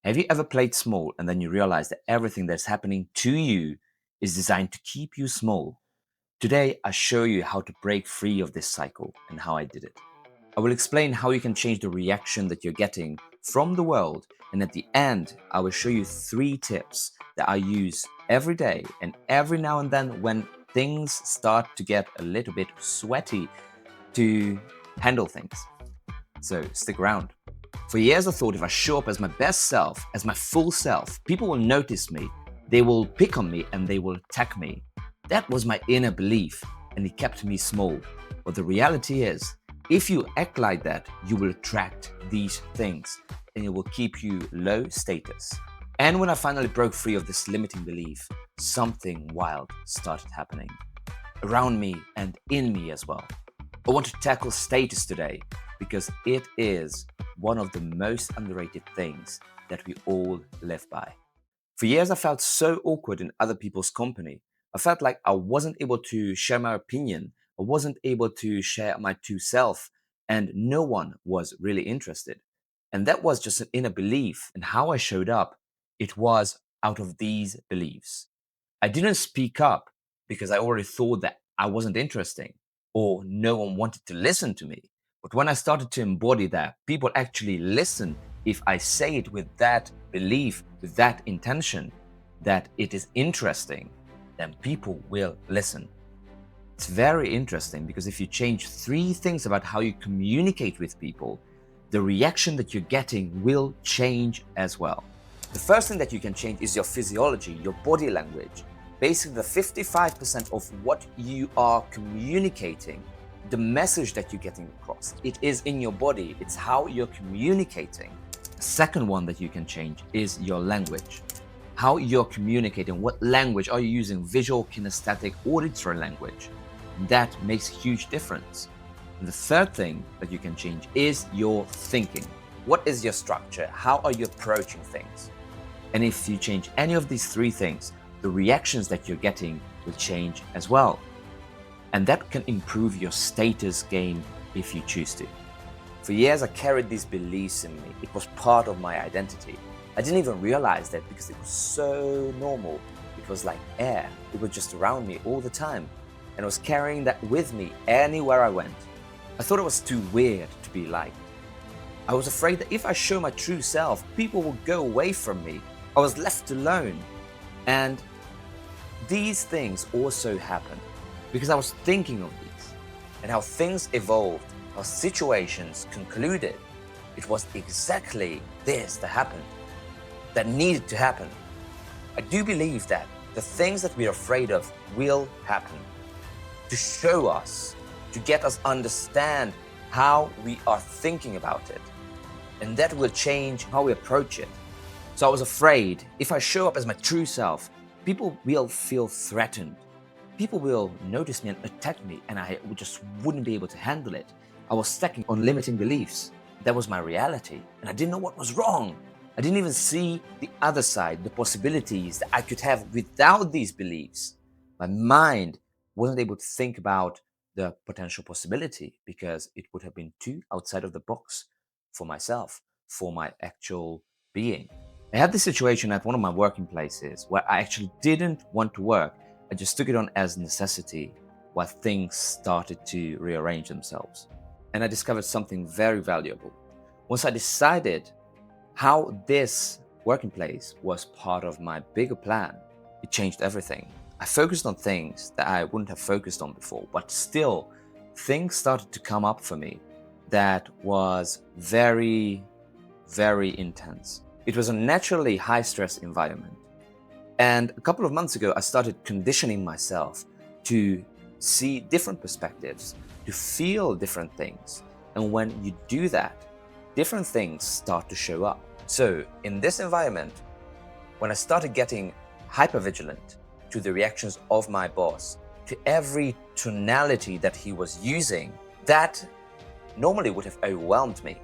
Have you ever played small and then you realize that everything that's happening to you is designed to keep you small? Today, I show you how to break free of this cycle and how I did it. I will explain how you can change the reaction that you're getting from the world, and at the end, I will show you 3 tips that I use every day and every now and then when things start to get a little bit sweaty to handle things. So stick around. For years, I thought if I show up as my best self, as my full self, people will notice me, they will pick on me, and they will attack me. That was my inner belief, and it kept me small. But the reality is, if you act like that, you will attract these things, and it will keep you low status. And when I finally broke free of this limiting belief, something wild started happening around me and in me as well. I want to tackle status today because it is one of the most underrated things that we all live by. For years, I felt so awkward in other people's company. I felt like I wasn't able to share my opinion. I wasn't able to share my true self, and no one was really interested. And that was just an inner belief. And how I showed up, it was out of these beliefs. I didn't speak up because I already thought that I wasn't interesting or no one wanted to listen to me. But when I started to embody that, people actually listen if I say it with that belief, with that intention that it is interesting, then people will listen. It's very interesting because if you change 3 things about how you communicate with people, the reaction that you're getting will change as well. The first thing that you can change is your physiology, your body language. Basically, the 55% of what you are communicating, the message that you're getting across, it is in your body. It's how you're communicating. The second one that you can change is your language. How you're communicating, what language are you using, visual, kinesthetic, auditory language. That makes a huge difference. And the third thing that you can change is your thinking. What is your structure? How are you approaching things? And if you change any of these 3 things, the reactions that you're getting will change as well. And that can improve your status game if you choose to. For years, I carried these beliefs in me. It was part of my identity. I didn't even realize that because it was so normal. It was like air. It was just around me all the time. And I was carrying that with me anywhere I went. I thought it was too weird to be liked. I was afraid that if I show my true self, people would go away from me. I was left alone. And these things also happened because I was thinking of these and how things evolved, how situations concluded. It was exactly this that happened, that needed to happen. I do believe that the things that we're afraid of will happen to show us, to get us understand how we are thinking about it. And that will change how we approach it. So I was afraid if I show up as my true self, people will feel threatened. People will notice me and attack me, and I just wouldn't be able to handle it. I was stacking on limiting beliefs. That was my reality, and I didn't know what was wrong. I didn't even see the other side, the possibilities that I could have without these beliefs. My mind wasn't able to think about the potential possibility because it would have been too outside of the box for myself, for my actual being. I had this situation at one of my working places where I actually didn't want to work. I just took it on as necessity while things started to rearrange themselves. And I discovered something very valuable. Once I decided how this working place was part of my bigger plan, it changed everything. I focused on things that I wouldn't have focused on before, but still, things started to come up for me that was very, very intense. It was a naturally high-stress environment. And a couple of months ago, I started conditioning myself to see different perspectives, to feel different things. And when you do that, different things start to show up. So in this environment, when I started getting hypervigilant to the reactions of my boss, to every tonality that he was using, that normally would have overwhelmed me.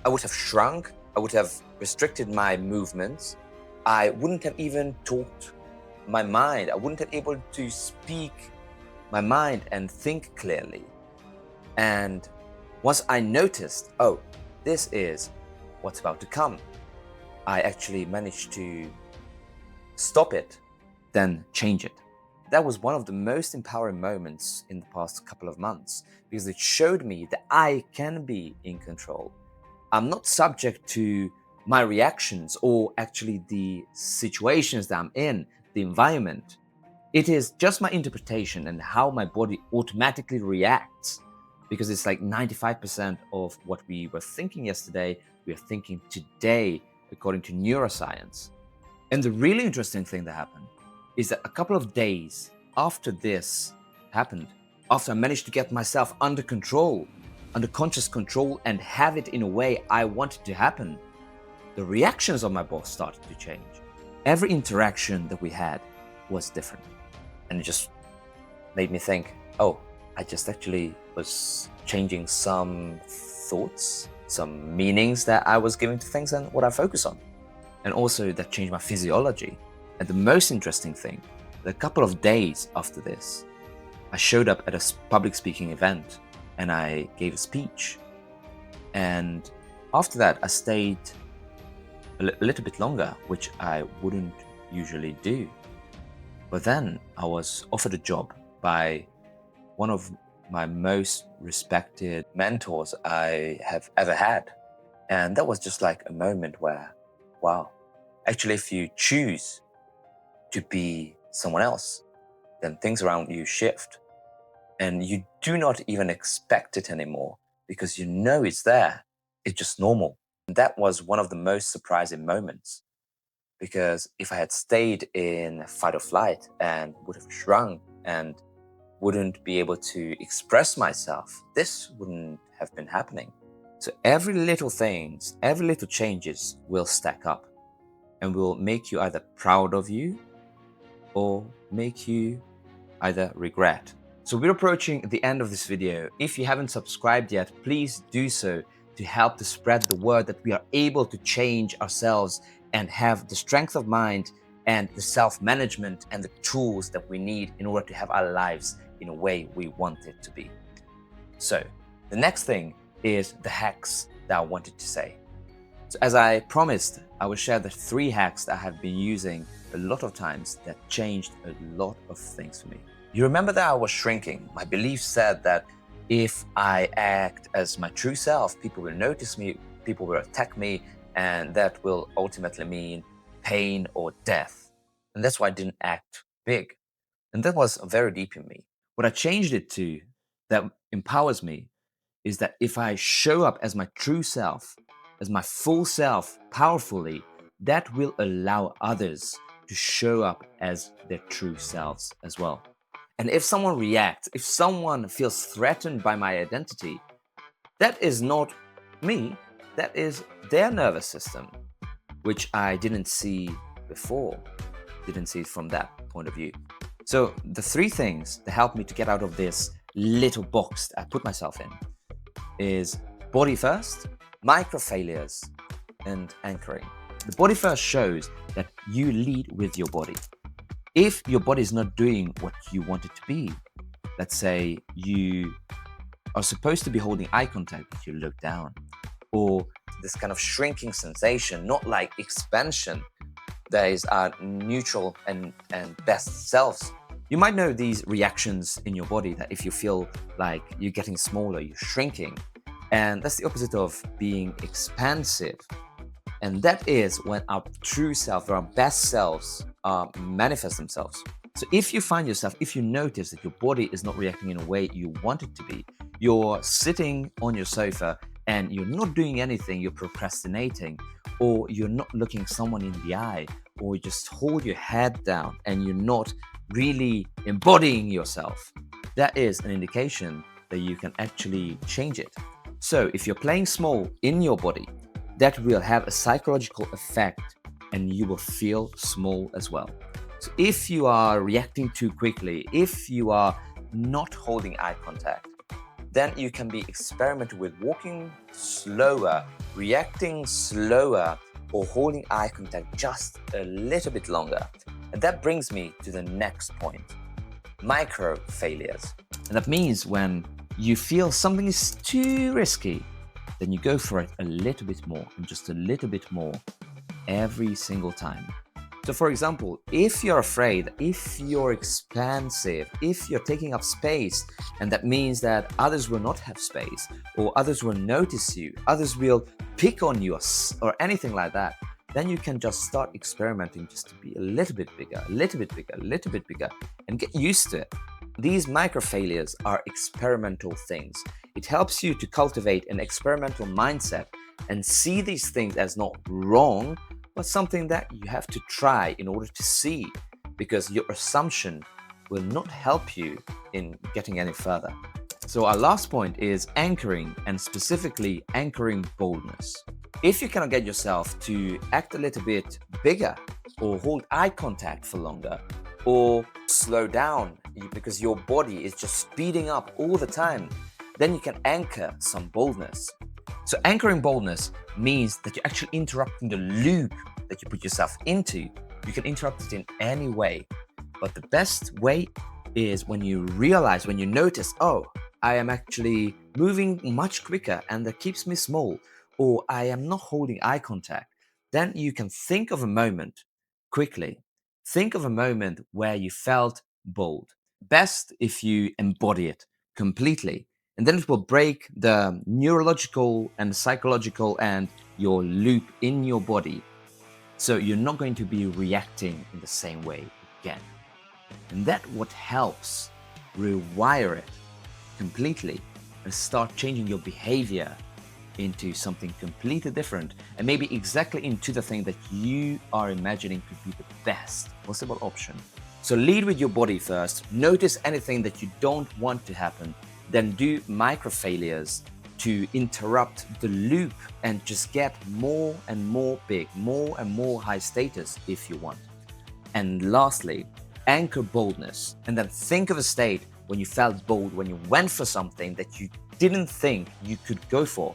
I would have shrunk, I would have restricted my movements, I wouldn't have even talked my mind, I wouldn't have been able to speak my mind and think clearly. And once I noticed, oh, this is what's about to come, I actually managed to stop it, then change it. That was one of the most empowering moments in the past couple of months because it showed me that I can be in control. I'm not subject to my reactions or actually the situations that I'm in, the environment. It is just my interpretation and how my body automatically reacts, because it's like 95% of what we were thinking yesterday, we are thinking today, according to neuroscience. And the really interesting thing that happened is that a couple of days after this happened, after I managed to get myself under control, under conscious control, and have it in a way I wanted to happen, the reactions of my boss started to change. Every interaction that we had was different. And it just made me think, oh, I just actually was changing some thoughts, some meanings that I was giving to things and what I focus on. And also that changed my physiology. And the most interesting thing, a couple of days after this, I showed up at a public speaking event and I gave a speech. And after that, I stayed a little bit longer, which I wouldn't usually do. But then I was offered a job by one of my most respected mentors I have ever had. And that was just like a moment where, wow, actually, if you choose to be someone else, then things around you shift. And you do not even expect it anymore because you know it's there. It's just normal. And that was one of the most surprising moments. Because if I had stayed in fight or flight and would have shrunk and wouldn't be able to express myself, this wouldn't have been happening. So every little things, every little changes will stack up and will make you either proud of you or make you either regret. So we're approaching the end of this video. If you haven't subscribed yet, please do so to help to spread the word that we are able to change ourselves and have the strength of mind and the self-management and the tools that we need in order to have our lives in a way we want it to be. So the next thing is the hacks that I wanted to say. So as I promised, I will share the 3 hacks that I have been using a lot of times that changed a lot of things for me. You remember that I was shrinking. My belief said that if I act as my true self, people will notice me, people will attack me, and that will ultimately mean pain or death. And that's why I didn't act big. And that was very deep in me. What I changed it to that empowers me is that if I show up as my true self, as my full self, powerfully, that will allow others to show up as their true selves as well. And if someone reacts, if someone feels threatened by my identity, that is not me, that is their nervous system, which I didn't see before, didn't see it from that point of view. So the 3 things that helped me to get out of this little box that I put myself in is body first, micro failures, and anchoring. The body first shows that you lead with your body. If your body is not doing what you want it to be, let's say you are supposed to be holding eye contact, but you look down, or this kind of shrinking sensation, not like expansion, that is our neutral and best selves. You might know these reactions in your body that if you feel like you're getting smaller, you're shrinking, and that's the opposite of being expansive. And that is when our true self, or our best selves, manifest themselves. So if you find yourself, if you notice that your body is not reacting in a way you want it to be, you're sitting on your sofa and you're not doing anything, you're procrastinating, or you're not looking someone in the eye, or you just hold your head down and you're not really embodying yourself, that is an indication that you can actually change it. So if you're playing small in your body, that will have a psychological effect and you will feel small as well. So if you are reacting too quickly, if you are not holding eye contact, then you can be experimenting with walking slower, reacting slower, or holding eye contact just a little bit longer. And that brings me to the next point, micro failures. And that means when you feel something is too risky, then you go for it a little bit more and just a little bit more. every single time. So for example, if you're afraid, if you're expansive, if you're taking up space, and that means that others will not have space, or others will notice you, others will pick on you, or anything like that, then you can just start experimenting just to be a little bit bigger, a little bit bigger, a little bit bigger, and get used to it. These micro failures are experimental things. It helps you to cultivate an experimental mindset and see these things as not wrong, but something that you have to try in order to see, because your assumption will not help you in getting any further. So our last point is anchoring, and specifically anchoring boldness. If you cannot get yourself to act a little bit bigger, or hold eye contact for longer, or slow down because your body is just speeding up all the time, then you can anchor some boldness. So anchoring boldness means that you're actually interrupting the loop that you put yourself into. You can interrupt it in any way, but the best way is when you realize, when you notice, oh, I am actually moving much quicker and that keeps me small, or I am not holding eye contact. Then you can think of a moment quickly. Think of a moment where you felt bold. Best if you embody it completely, and then it will break the neurological and psychological and your loop in your body. So you're not going to be reacting in the same way again. And that what helps rewire it completely and start changing your behavior into something completely different, and maybe exactly into the thing that you are imagining could be the best possible option. So lead with your body first. Notice anything that you don't want to happen. Then do micro failures to interrupt the loop and just get more and more big, more and more high status if you want. And lastly, anchor boldness, and then think of a state when you felt bold, when you went for something that you didn't think you could go for.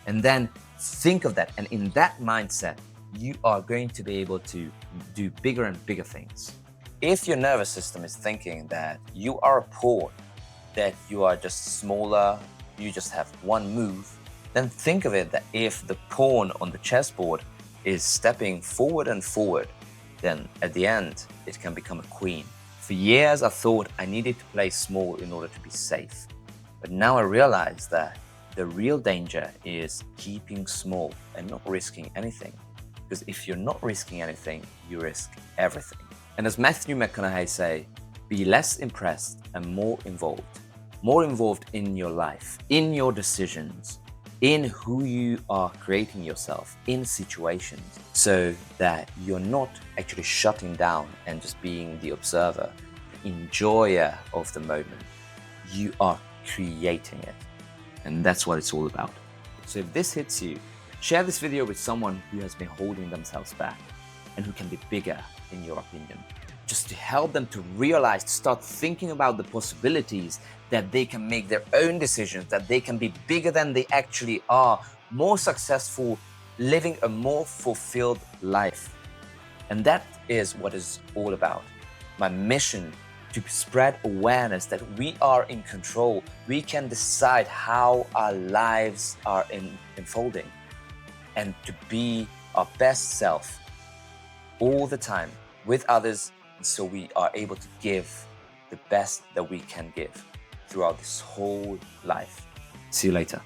And then think of that, and in that mindset, you are going to be able to do bigger and bigger things. If your nervous system is thinking that you are a pawn, that you are just smaller, you just have one move, then think of it that if the pawn on the chessboard is stepping forward and forward, then at the end, it can become a queen. For years, I thought I needed to play small in order to be safe. But now I realize that the real danger is keeping small and not risking anything. Because if you're not risking anything, you risk everything. And as Matthew McConaughey say, be less impressed and more involved. More involved in your life, in your decisions, in who you are creating yourself, in situations, so that you're not actually shutting down and just being the observer, the enjoyer of the moment. You are creating it. And that's what it's all about. So if this hits you, share this video with someone who has been holding themselves back and who can be bigger, in your opinion. Just to help them to realize, to start thinking about the possibilities, that they can make their own decisions, that they can be bigger than they actually are, more successful, living a more fulfilled life. And that is what it's all about. My mission to spread awareness that we are in control. We can decide how our lives are unfolding, and to be our best self all the time with others, so we are able to give the best that we can give throughout this whole life. See you later.